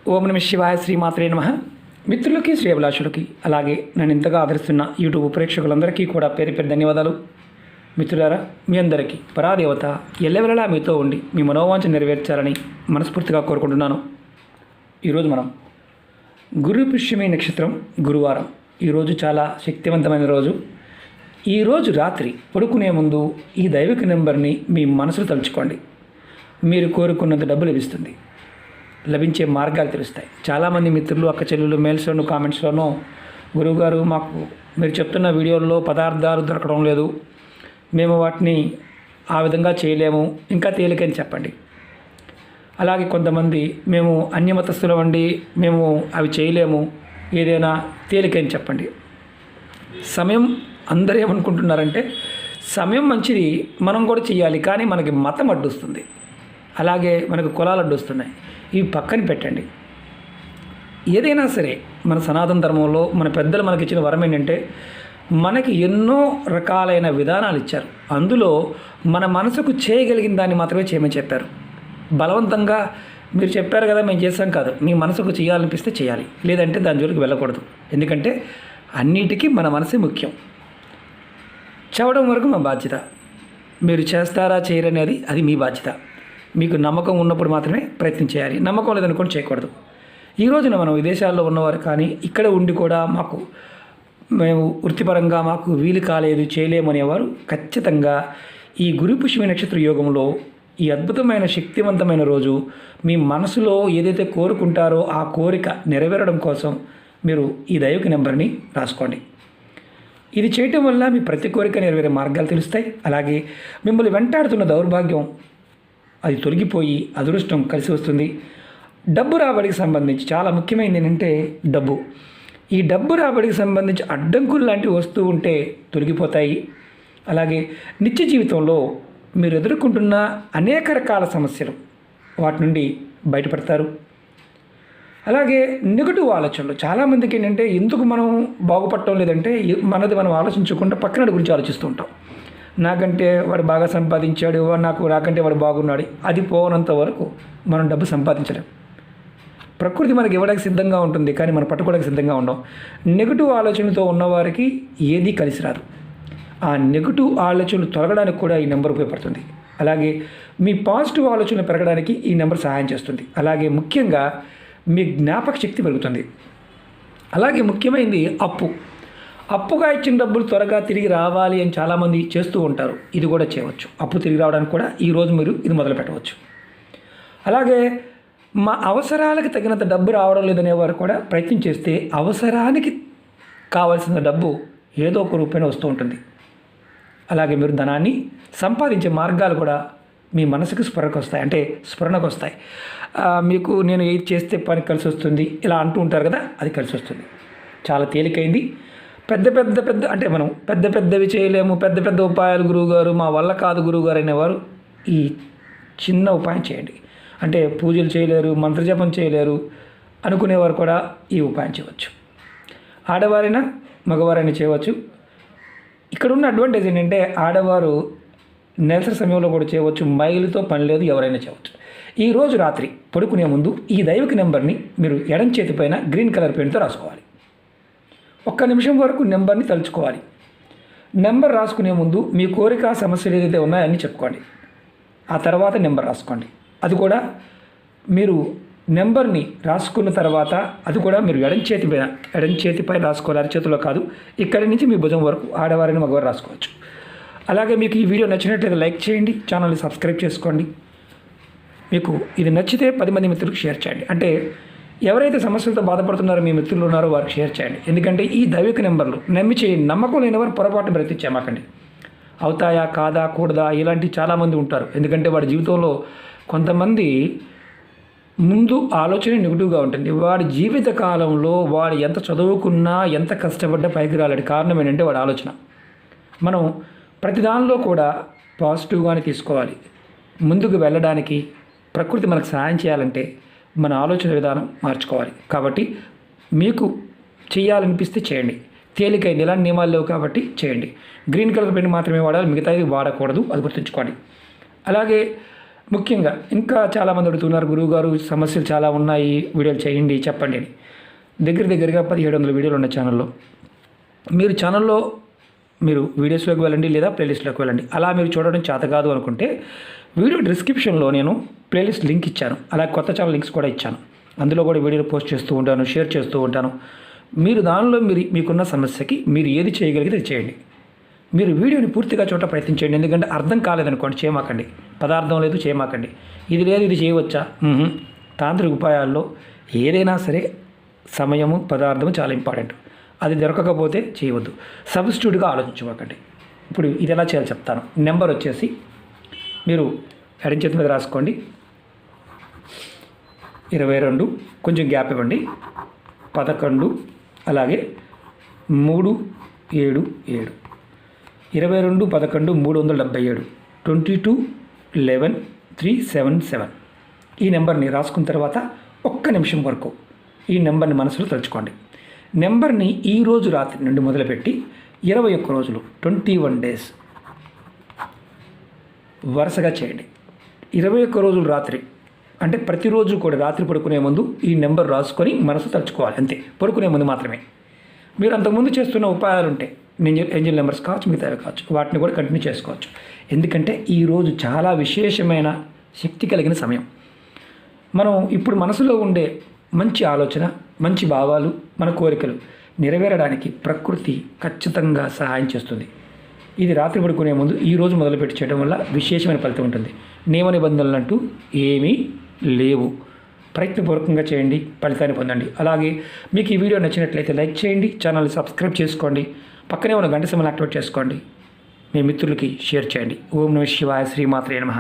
ఓం నమ శివాయ శ్రీమాత్రే నమః. మిత్రులకి శ్రేయభిలాషులకి అలాగే నన్ను ఇంతగా ఆదరిస్తున్న యూట్యూబ్ ప్రేక్షకులందరికీ కూడా పేరు పేరు ధన్యవాదాలు. మిత్రులారా, మీ అందరికీ పరాదేవత ఎల్లవెల్లలా మీతో ఉండి మీ మనోవాంఛ నెరవేర్చాలని మనస్ఫూర్తిగా కోరుకుంటున్నాను. ఈరోజు మనం గురు పుష్యమి నక్షత్రం గురువారం. ఈరోజు చాలా శక్తివంతమైన రోజు. ఈరోజు రాత్రి పడుకునే ముందు ఈ దైవిక నెంబర్ని మీ మనసులో తలుచుకోండి. మీరు కోరుకున్నంత డబ్బు లభిస్తుంది. లభించే మార్గాలు తెలుస్తాయి. చాలామంది మిత్రులు అక్క చెల్లెలు మెయిల్స్లోనూ కామెంట్స్లోనూ గురువుగారు మాకు మీరు చెప్తున్న వీడియోల్లో పదార్థాలు దొరకడం లేదు, మేము వాటిని ఆ విధంగా చేయలేము, ఇంకా తేలికని చెప్పండి. అలాగే కొంతమంది మేము అన్యమతస్థులం అండి, మేము అవి చేయలేము, ఏదైనా తేలికని చెప్పండి. సమయం అందరూ ఏమనుకుంటున్నారంటే సమయం మంచిది, మనం కూడా చేయాలి, కానీ మనకి మతం అడ్డొస్తుంది, అలాగే మనకు కులాలు అడ్డొస్తున్నాయి. ఇవి పక్కన పెట్టండి. ఏదైనా సరే మన సనాతన ధర్మంలో మన పెద్దలు మనకి ఇచ్చిన వరం ఏంటంటే మనకి ఎన్నో రకాలైన విధానాలు ఇచ్చారు. అందులో మన మనసుకు చేయగలిగిన దాన్ని మాత్రమే చేయమని చెప్పారు. బలవంతంగా మీరు చెప్పారు కదా మేము చేస్తాం కాదు, మీ మనసుకు చేయాలనిపిస్తే చేయాలి, లేదంటే దాని జోలికి వెళ్ళకూడదు. ఎందుకంటే అన్నిటికీ మన మనసే ముఖ్యం. చదవడం వరకు మా బాధ్యత, మీరు చేస్తారా చేయరనేది అది మీ బాధ్యత. మీకు నమ్మకం ఉన్నప్పుడు మాత్రమే ప్రయత్నం చేయాలి, నమ్మకం లేదనుకోండి చేయకూడదు. ఈ రోజున మనం విదేశాల్లో ఉన్నవారు కానీ ఇక్కడ ఉండి కూడా మేము వృత్తిపరంగా మాకు వీలు కాలేదు, చేయలేమనేవారు ఖచ్చితంగా ఈ గురు పుష్యమి నక్షత్ర యోగంలో ఈ అద్భుతమైన శక్తివంతమైన రోజు మీ మనసులో ఏదైతే కోరుకుంటారో ఆ కోరిక నెరవేరడం కోసం మీరు ఈ దైవిక నెంబర్ని రాసుకోండి. ఇది చేయటం వల్ల మీ ప్రతి కోరిక నెరవేరే మార్గాలు తెలుస్తాయి. అలాగే మిమ్మల్ని వెంటాడుతున్న దౌర్భాగ్యం అది తొలగిపోయి అదృష్టం కలిసి వస్తుంది. డబ్బు రాబడికి సంబంధించి చాలా ముఖ్యమైనది ఏంటంటే డబ్బు. ఈ డబ్బు రాబడికి సంబంధించి అడ్డంకులు లాంటివి వస్తూ ఉంటే తొలగిపోతాయి. అలాగే నిత్య జీవితంలో మీరు ఎదుర్కొంటున్న అనేక రకాల సమస్యలు వాటి నుండి బయటపడతారు. అలాగే నెగటివ్ ఆలోచనలు చాలామందికి ఏంటంటే ఎందుకు మనం బాగుపడటం లేదంటే మనది మనం ఆలోచించకుండా పక్కన గురించి ఆలోచిస్తూ ఉంటాం. నాకంటే వాడు బాగా సంపాదించాడు, నాకంటే వాడు బాగున్నాడు, అది పోనంత వరకు మనం డబ్బు సంపాదించలేం. ప్రకృతి మనకి ఇవ్వడానికి సిద్ధంగా ఉంటుంది, కానీ మనం పట్టుకోవడానికి సిద్ధంగా ఉండం. నెగిటివ్ ఆలోచనతో ఉన్నవారికి ఏదీ కలిసి రాదు. ఆ నెగిటివ్ ఆలోచనలు తొలగడానికి కూడా ఈ నెంబర్ ఉపయోగపడుతుంది. అలాగే మీ పాజిటివ్ ఆలోచనలు పెరగడానికి ఈ నెంబర్ సహాయం చేస్తుంది. అలాగే ముఖ్యంగా మీ జ్ఞాపక శక్తి పెరుగుతుంది. అలాగే ముఖ్యమైనది అప్పుగా ఇచ్చిన డబ్బులు త్వరగా తిరిగి రావాలి అని చాలామంది చేస్తూ ఉంటారు. ఇది కూడా చేయవచ్చు. అప్పు తిరిగి రావడానికి కూడా ఈరోజు మీరు ఇది మొదలు పెట్టవచ్చు. అలాగే మా అవసరాలకు తగినంత డబ్బు రావడం లేదనేవారు కూడా ప్రయత్నం చేస్తే అవసరానికి కావాల్సిన డబ్బు ఏదో ఒక రూపాయన వస్తూ ఉంటుంది. అలాగే మీరు ధనాన్ని సంపాదించే మార్గాలు కూడా మీ మనసుకు స్ఫురణకు వస్తాయి. మీకు నేను ఏది చేస్తే పని కలిసి వస్తుంది ఇలా అంటూ ఉంటారు కదా, అది కలిసి వస్తుంది. చాలా తేలికైంది. పెద్ద అంటే మనం పెద్దవి చేయలేము, పెద్ద ఉపాయాలు గురువుగారు మా వల్ల కాదు గురువుగారు అనేవారు ఈ చిన్న ఉపాయం చేయండి. అంటే పూజలు చేయలేరు, మంత్రజపం చేయలేరు అనుకునేవారు కూడా ఈ ఉపాయం చేయవచ్చు. ఆడవారైనా మగవారైనా చేయవచ్చు. ఇక్కడ ఉన్న అడ్వాంటేజ్ ఏంటంటే ఆడవారు నెలసరి సమయంలో కూడా చేయవచ్చు, మైలుతో పని లేదు, ఎవరైనా చేయవచ్చు. ఈరోజు రాత్రి పడుకునే ముందు ఈ దైవిక నెంబర్ని మీరు ఎడం చేతి పైన గ్రీన్ కలర్ పెన్తో రాసుకోవాలి. 1 నిమిషం వరకు నెంబర్ని తలుచుకోవాలి. నెంబర్ రాసుకునే ముందు మీ కోరిక సమస్యలు ఏదైతే ఉన్నాయో అన్నీ చెప్పుకోండి. ఆ తర్వాత నెంబర్ రాసుకోండి. అది కూడా మీరు నెంబర్ని రాసుకున్న తర్వాత అది కూడా మీరు ఎడం చేతిపై రాసుకోవాలి, అరచేతిలో కాదు. ఇక్కడి నుంచి మీ భుజం వరకు ఆడవారిని మగవారు రాసుకోవచ్చు. అలాగే మీకు ఈ వీడియో నచ్చినట్లయితే లైక్ చేయండి, ఛానల్ని సబ్స్క్రైబ్ చేసుకోండి. మీకు ఇది నచ్చితే 10 మంది మిత్రులకు షేర్ చేయండి. అంటే ఎవరైతే సమస్యలతో బాధపడుతున్నారో మీ మిత్రులు ఉన్నారో వారికి షేర్ చేయండి. ఎందుకంటే ఈ దైవిక నెంబర్లు నమ్మి చేయండి. నమ్మకం లేనివారు పొరపాటు బ్రతిచ్చేమాకండి. అవుతాయా కాదా కూడదా ఇలాంటి చాలామంది ఉంటారు. ఎందుకంటే వాడి జీవితంలో కొంతమంది ముందు ఆలోచన నెగిటివ్గా ఉంటుంది. వాడి జీవిత కాలంలో వాడు ఎంత చదువుకున్నా ఎంత కష్టపడ్డా పైకి రాలేడు. కారణం ఏంటంటే వాడి ఆలోచన. మనం ప్రతి దానిలో కూడా పాజిటివ్గానే తీసుకోవాలి. ముందుకు వెళ్ళడానికి ప్రకృతి మనకు సహాయం చేయాలంటే మన ఆలోచన విధానం మార్చుకోవాలి. కాబట్టి మీకు చేయాలనిపిస్తే చేయండి. తేలికైంది, ఎలాంటి నియమాలు లేవు కాబట్టి చేయండి. గ్రీన్ కలర్ పెన్ మాత్రమే వాడాలి, మిగతాది వాడకూడదు, అది గుర్తుంచుకోండి. అలాగే ముఖ్యంగా ఇంకా చాలామంది అడుగుతున్నారు, గురువుగారు సమస్యలు చాలా ఉన్నాయి, వీడియోలు చేయండి చెప్పండి అని. దగ్గరగా 1700 వీడియోలు ఉన్న ఛానల్లో. మీరు ఛానల్లో మీరు వీడియోస్లోకి వెళ్ళండి లేదా ప్లేలిస్ట్లోకి వెళ్ళండి. అలా మీరు చూడడం చేత కాదు అనుకుంటే వీడియో డిస్క్రిప్షన్లో నేను ప్లేలిస్ట్ లింక్ ఇచ్చాను, అలాగే కొత్త ఛానల్ లింక్స్ కూడా ఇచ్చాను. అందులో కూడా వీడియోలు పోస్ట్ చేస్తూ ఉంటాను, షేర్ చేస్తూ ఉంటాను. మీరు దానిలో మీకున్న సమస్యకి మీరు ఏది చేయగలిగితే అది చేయండి. మీరు వీడియోని పూర్తిగా చూడ ప్రయత్నించండి. ఎందుకంటే అర్థం కాలేదనుకోండి చేయమాకండి, పదార్థం లేదు చేయమాకండి, ఇది లేదు ఇది చేయవచ్చా. తాంత్రిక ఉపాయాల్లో ఏదైనా సరే సమయము పదార్థము చాలా ఇంపార్టెంట్. అది దొరకకపోతే చేయవద్దు, సబ్స్టిట్యూట్గా ఆలోచించమాకండి. ఇప్పుడు ఇది ఎలా చేయాలో చెప్తాను. నెంబర్ వచ్చేసి మీరు ఎడం చేతి మీద రాసుకోండి, 22, కొంచెం గ్యాప్ ఇవ్వండి, 11, అలాగే 3, 7, 7, 22, 11, 377, 22, 11, 377. ఈ నెంబర్ని రాసుకున్న తర్వాత 1 నిమిషం వరకు ఈ నెంబర్ని మనసులో తలుచుకోండి. నెంబర్ని ఈరోజు రాత్రి నుండి మొదలుపెట్టి 21 రోజులు 21 డేస్ వరుసగా చేయండి. 21 రోజులు రాత్రి అంటే ప్రతిరోజు కూడా రాత్రి పడుకునే ముందు ఈ నెంబర్ రాసుకొని మనసు తలుచుకోవాలి, అంతే. పడుకునే ముందు మాత్రమే. మీరు అంతకుముందు చేస్తున్న ఉపాయాలు ఉంటే ఏంజల్ నెంబర్స్ కావచ్చు, మిగతావి కావచ్చు, వాటిని కూడా కంటిన్యూ చేసుకోవచ్చు. ఎందుకంటే ఈరోజు చాలా విశేషమైన శక్తి కలిగిన సమయం. మనం ఇప్పుడు మనసులో ఉండే మంచి ఆలోచన, మంచి భావాలు, మన కోరికలు నెరవేరడానికి ప్రకృతి ఖచ్చితంగా సహాయం చేస్తుంది. ఇది రాత్రి పడుకునే ముందు ఈరోజు మొదలుపెట్టి చేయడం వల్ల విశేషమైన ఫలితం ఉంటుంది. నియమ నిబంధనలు అంటూ ఏమీ లేవు. ప్రయత్నపూర్వకంగా చేయండి, ఫలితాన్ని పొందండి. అలాగే మీకు ఈ వీడియో నచ్చినట్లయితే లైక్ చేయండి, ఛానల్ని సబ్స్క్రైబ్ చేసుకోండి, పక్కనే ఉన్న గంట సింబల్ యాక్టివేట్ చేసుకోండి, మీ మిత్రులకి షేర్ చేయండి. ఓం నమః శివాయ, శ్రీమాత్రే నమః.